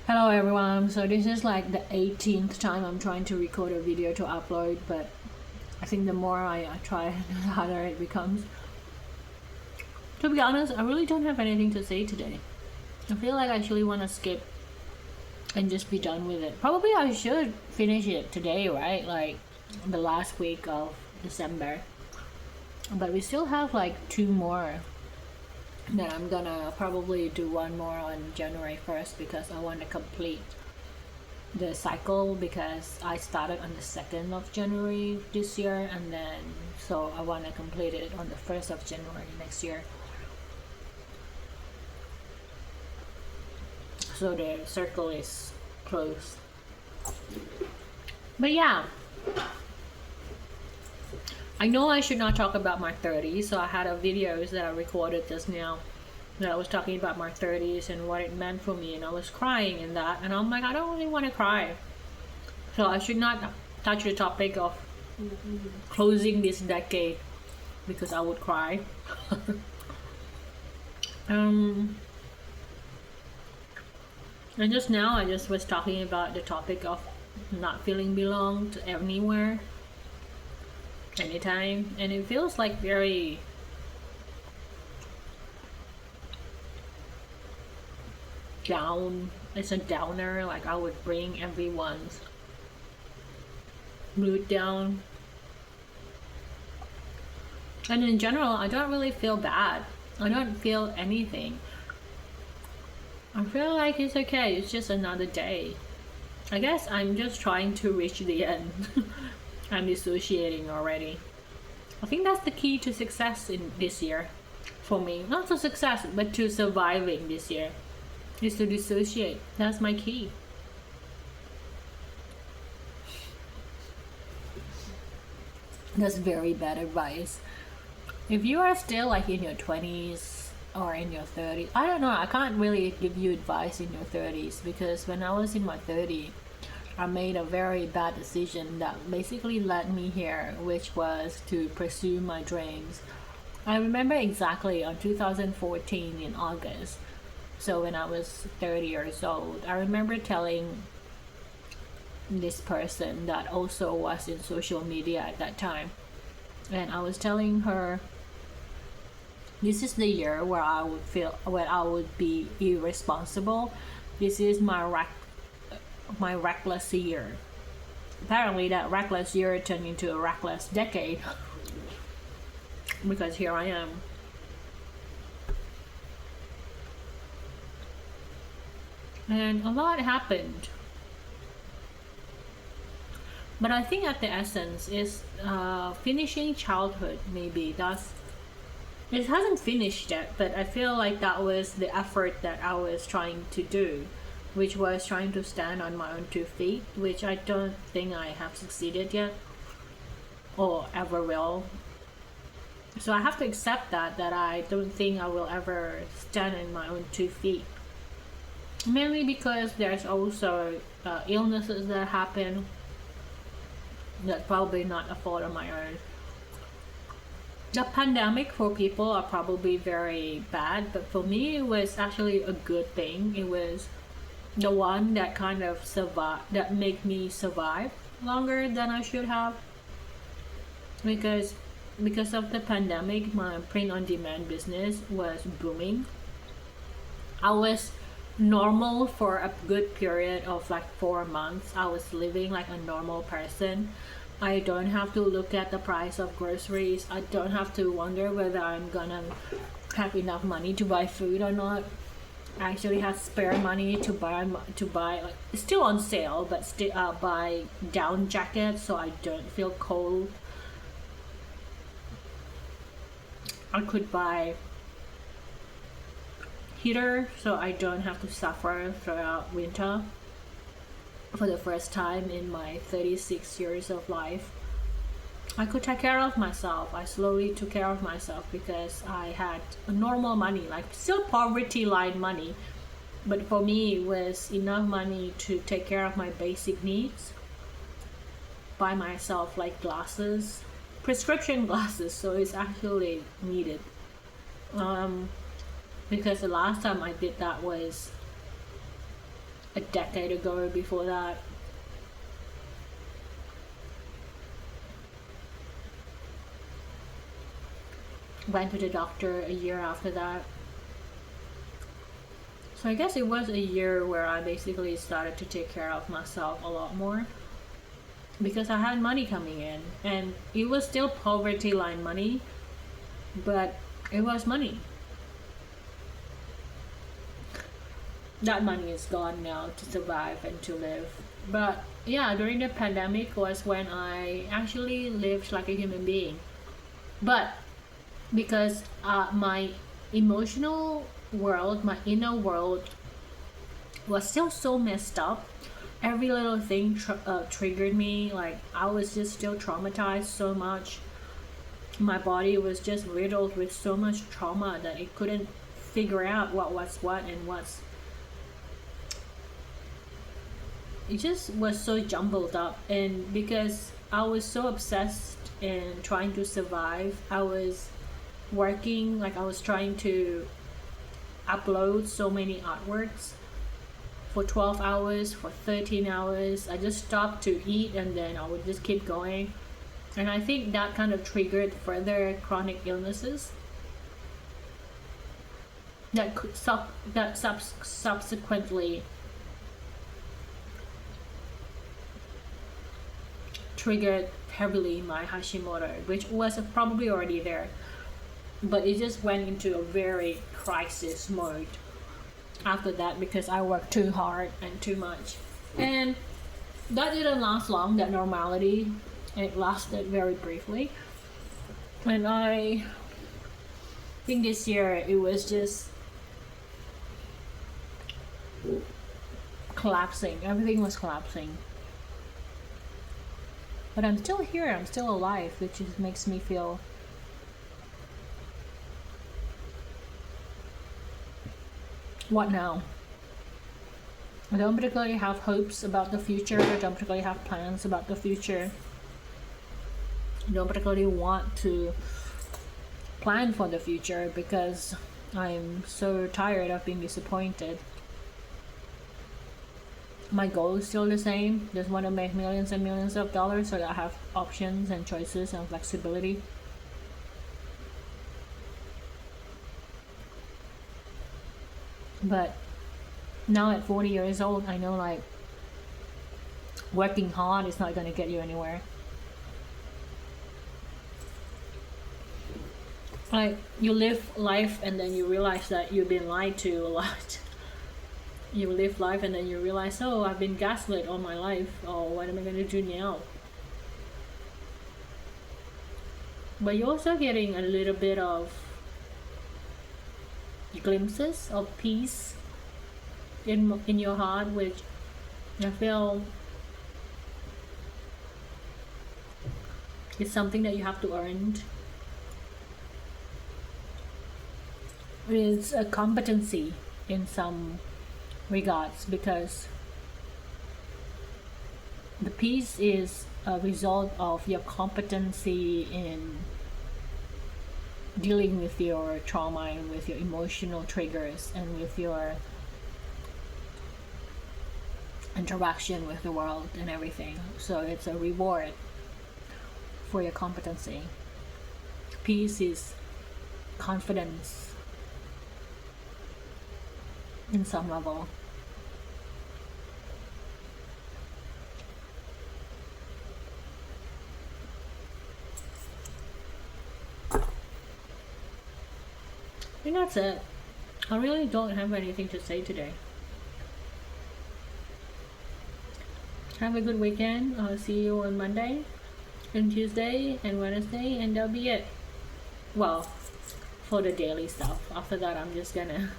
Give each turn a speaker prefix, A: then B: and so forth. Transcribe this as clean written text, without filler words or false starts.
A: Hello everyone, so this is like the 18th time I'm trying to record a video to upload, but I think the more I try, the harder it becomes. To be honest, I really don't have anything to say today. I feel like I actually want to skip and just be done with it. Probably I should finish it today, right? Like the last week of December. But we still have like 2 more. Then I'm gonna probably do 1 more on January 1st because I want to complete the cycle, because I started on the 2nd of January this year, and then so I want to complete it on the 1st of January next year, so the circle is closed. But yeah, I know I should not talk about my 30s, so I had a videos that I recorded just now that I was talking about my 30s and what it meant for me, and I was crying in that, and I'm like, I don't really want to cry, so I should not touch the topic of closing this decade because I would cry. And just now I just was talking about the topic of not feeling belong to anywhere, anytime, and it feels like very down. It's a downer, like I would bring everyone's mood down. And in general, I don't really feel bad. I don't feel anything. I feel like it's okay, it's just another day. I guess I'm just trying to reach the end. I'm dissociating already. I think that's the key to success in this year for me. Not to success, but to surviving this year, is to dissociate. That's my key. That's very bad advice. If you are still like in your 20s or in your 30s, I don't know, I can't really give you advice in your 30s, because when I was in my 30s, I made a very bad decision that basically led me here, which was to pursue my dreams. I remember exactly on 2014 in August, so when I was 30 years old, I remember telling this person that also was in social media at that time, and I was telling her, this is the year where I would be irresponsible. This is my reckless year. Apparently that reckless year turned into a reckless decade because here I am. And a lot happened. But I think at the essence is finishing childhood. Maybe it hasn't finished yet, but I feel like that was the effort that I was trying to do, which was trying to stand on my own 2 feet, which I don't think I have succeeded yet or ever will. So I have to accept that I don't think I will ever stand on my own 2 feet. Mainly because there's also illnesses that happen that's probably not a fault of my own. The pandemic for people are probably very bad, but for me it was actually a good thing. It was the one that kind of that made me survive longer than I should have, because of the pandemic my print-on-demand business was booming. I was normal for a good period of like 4 months. I was living like a normal person. I don't have to look at the price of groceries. I don't have to wonder whether I'm gonna have enough money to buy food or not. I actually have spare money to buy like, still on sale, but still buy down jackets so I don't feel cold. I could buy heater so I don't have to suffer throughout winter. For the first time in my 36 years of life, I could take care of myself. I slowly took care of myself because I had normal money, like still poverty line money, but for me it was enough money to take care of my basic needs, buy myself like glasses, prescription glasses, so it's actually needed. Because the last time I did that was a decade ago or before that. Went to the doctor a year after that. So I guess it was a year where I basically started to take care of myself a lot more, because I had money coming in, and it was still poverty line money, but it was money. That money is gone now to survive and to live. But yeah, during the pandemic was when I actually lived like a human being. But because my emotional world, my inner world was still so messed up. Every little thing triggered me. Like, I was just still traumatized so much. My body was just riddled with so much trauma that it couldn't figure out what was what and what's. It just was so jumbled up. And because I was so obsessed in trying to survive, I was working, like I was trying to upload so many artworks for 12 hours, for 13 hours. I just stopped to eat and then I would just keep going. And I think that kind of triggered further chronic illnesses that could subsequently triggered heavily my Hashimoto, which was probably already there, but it just went into a very crisis mode after that, because I worked too hard and too much. And that didn't last long, that normality. It lasted very briefly. And I think this year it was just collapsing. Everything was collapsing. But I'm still here, I'm still alive, which just makes me feel what now? I don't particularly have hopes about the future. I don't particularly have plans about the future. I don't particularly want to plan for the future because I'm so tired of being disappointed. My goal is still the same. Just want to make millions and millions of dollars so that I have options and choices and flexibility. But now at 40 years old, I know like working hard is not going to get you anywhere. Like, you live life and then you realize that you've been lied to a lot. You live life and then you realize, oh, I've been gaslit all my life. Oh, what am I going to do now? But you're also getting a little bit of glimpses of peace in your heart, which I feel is something that you have to earn. It's a competency in some regards, because the peace is a result of your competency in dealing with your trauma and with your emotional triggers and with your interaction with the world and everything. So it's a reward for your competency. Peace is confidence in some level. I think that's it. I really don't have anything to say today. Have a good weekend. I'll see you on Monday and Tuesday and Wednesday, and that'll be it. Well, for the daily stuff. After that, I'm just gonna